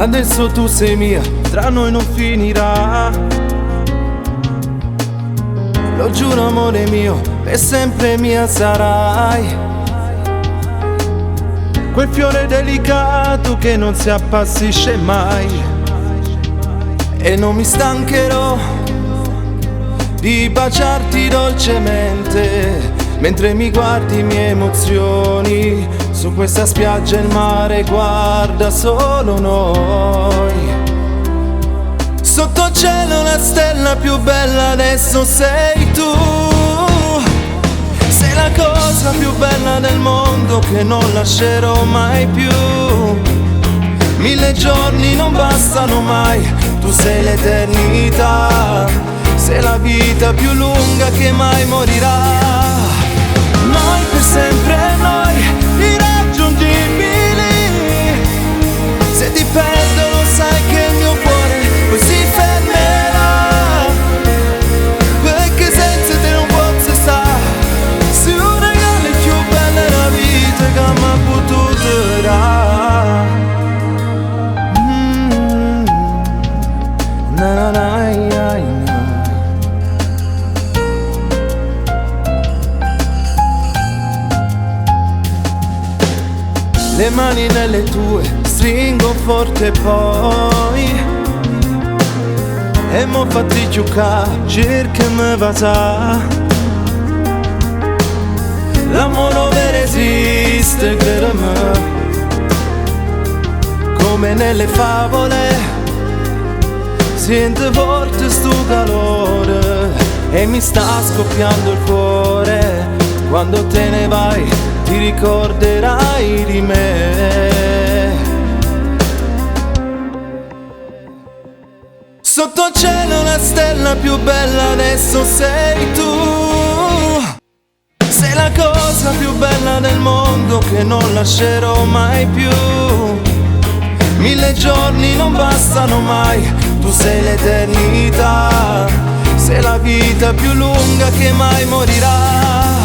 Adesso tu sei mia, tra noi non finirà. Lo giuro amore mio, per sempre mia sarai. Quel fiore delicato che non si appassisce mai. E non mi stancherò di baciarti dolcemente mentre mi guardi mie emozioni. Su questa spiaggia il mare guarda solo noi. Sotto il cielo la stella più bella adesso sei tu. Sei la cosa più bella del mondo che non lascerò mai più. 1000 giorni non bastano mai, tu sei l'eternità. Sei la vita più lunga che mai morirà. Noi per sempre, noi irraggiungibili. Se ti perdo lo sai che il mio cuore poi si fermerà, perché senza te non posso stare. Se un regalo più bello è la vita che mi ha potuto dare. Na na na na na. Le mani nelle tue stringo forte poi. E mo fatti giocare, cerca me va sa. L'amore vero esiste, credimi, come nelle favole. Sento forte sto calore e mi sta scoppiando il cuore. Quando te ne vai ti ricorderai di me. Sotto il cielo la stella più bella adesso sei tu. Sei la cosa più bella del mondo che non lascerò mai più. 1000 giorni non bastano mai, tu sei l'eternità. Sei la vita più lunga che mai morirà.